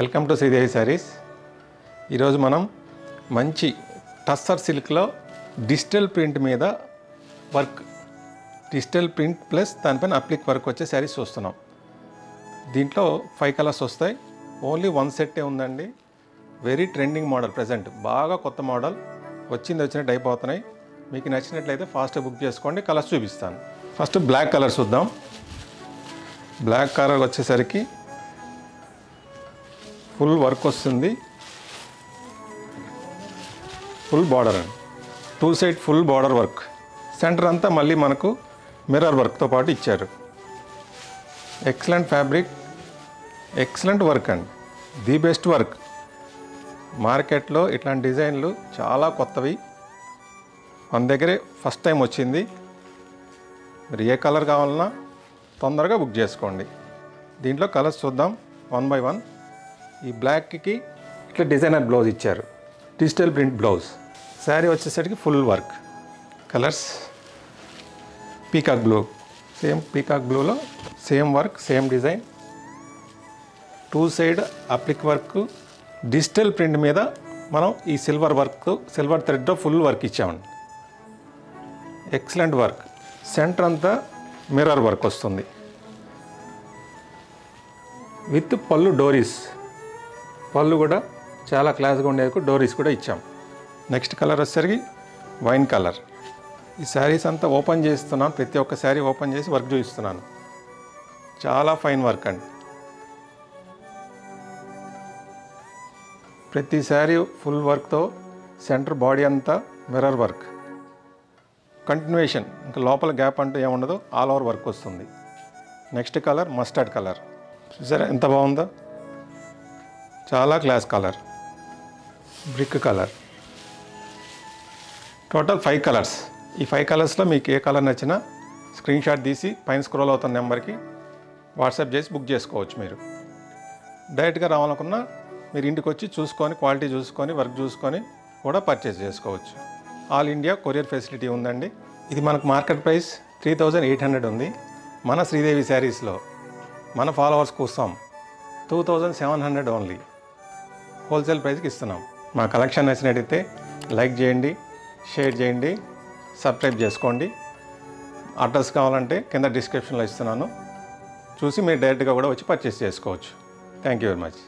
Welcome to Sridevi saris. ఈరోజు మనం మంచి టస్సర్ సిల్క్లో డిజిటల్ ప్రింట్ మీద వర్క్, డిజిటల్ ప్రింట్ ప్లస్ దానిపైన అప్లిక్ వర్క్ వచ్చే శారీస్ చూస్తున్నాం. దీంట్లో 5 కలర్స్ వస్తాయి. ఓన్లీ 1 సెట్టే ఉందండి. వెరీ ట్రెండింగ్ మోడల్, ప్రజెంట్ బాగా కొత్త మోడల్, వచ్చినట్టు అయిపోతున్నాయి. మీకు నచ్చినట్లయితే ఫాస్ట్గా బుక్ చేసుకోండి. కలర్స్ చూపిస్తాను. ఫస్ట్ బ్లాక్ కలర్ చూద్దాం. బ్లాక్ కలర్ వచ్చేసరికి ఫుల్ వర్క్ వస్తుంది, ఫుల్ బార్డర్ అండి, 2 side full border work. Centre అంతా మళ్ళీ మనకు మిర్రర్ వర్క్తో పాటు ఇచ్చారు. ఎక్సలెంట్ ఫ్యాబ్రిక్, ఎక్సలెంట్ వర్క్ అండి, ది బెస్ట్ వర్క్. మార్కెట్లో ఇట్లాంటి డిజైన్లు చాలా కొత్తవి, మన దగ్గరే ఫస్ట్ టైం వచ్చింది. మీరు ఏ కలర్ కావాలన్నా తొందరగా బుక్ చేసుకోండి. దీంట్లో కలర్స్ చూద్దాం 1 by 1. ఈ బ్లాక్కి ఇట్లా డిజైనర్ బ్లౌజ్ ఇచ్చారు, డిజిటల్ ప్రింట్ బ్లౌజ్. శారీ వచ్చేసరికి full work. Colours peacock blue, same peacock బ్లూలో same work, same design, 2 side applique work, digital print మీద మనం ఈ సిల్వర్ వర్క్, సిల్వర్ థ్రెడ్తో ఫుల్ వర్క్ ఇచ్చామండి. Excellent work. సెంటర్ అంతా మిర్రర్ వర్క్ వస్తుంది విత్ పళ్ళు డోరీస్. పళ్ళు కూడా చాలా క్లాస్గా ఉండేందుకు డోరీస్ కూడా ఇచ్చాం. నెక్స్ట్ కలర్ వచ్చేసరికి వైన్ కలర్. ఈ శారీస్ అంతా ఓపెన్ చేస్తున్నాను, ప్రతి ఒక్క శారీ ఓపెన్ చేసి వర్క్ చూపిస్తున్నాను. చాలా ఫైన్ వర్క్ అండి. ప్రతి శారీ ఫుల్ వర్క్తో, సెంటర్ బాడీ అంతా మిర్రర్ వర్క్, కంటిన్యూషన్, ఇంకా లోపల గ్యాప్ అంటూ ఏముండదు, ఆల్ ఓవర్ వర్క్ వస్తుంది. Next colour mustard colour. చూసారా ఎంత బాగుందో, చాలా class colour. Brick colour. Total 5 colours. ఈ 5 కలర్స్లో మీకు ఏ కలర్ నచ్చినా స్క్రీన్ షాట్ తీసి పైన స్క్రోల్ అవుతున్న నెంబర్కి వాట్సాప్ చేసి బుక్ చేసుకోవచ్చు. మీరు డైరెక్ట్గా రావాలనుకున్నా మీరు ఇంటికి వచ్చి చూసుకొని, క్వాలిటీ చూసుకొని, వర్క్ చూసుకొని కూడా పర్చేస్ చేసుకోవచ్చు. ఆల్ ఇండియా కొరియర్ ఫెసిలిటీ ఉందండి. ఇది మనకు మార్కెట్ ప్రైస్ 3800 ఉంది. మన శ్రీదేవి శారీస్లో మన ఫాలోవర్స్ కోసం 2700 ఓన్లీ హోల్సేల్ ప్రైస్కి ఇస్తున్నాం. మా కలెక్షన్ నచ్చినట్టయితే లైక్ చేయండి, షేర్ చేయండి, సబ్స్క్రైబ్ చేసుకోండి. అడ్రస్ కావాలంటే కింద డిస్క్రిప్షన్లో ఇస్తున్నాను, చూసి మీరు డైరెక్ట్గా కూడా వచ్చి పర్చేస్ చేసుకోవచ్చు. Thank you very much.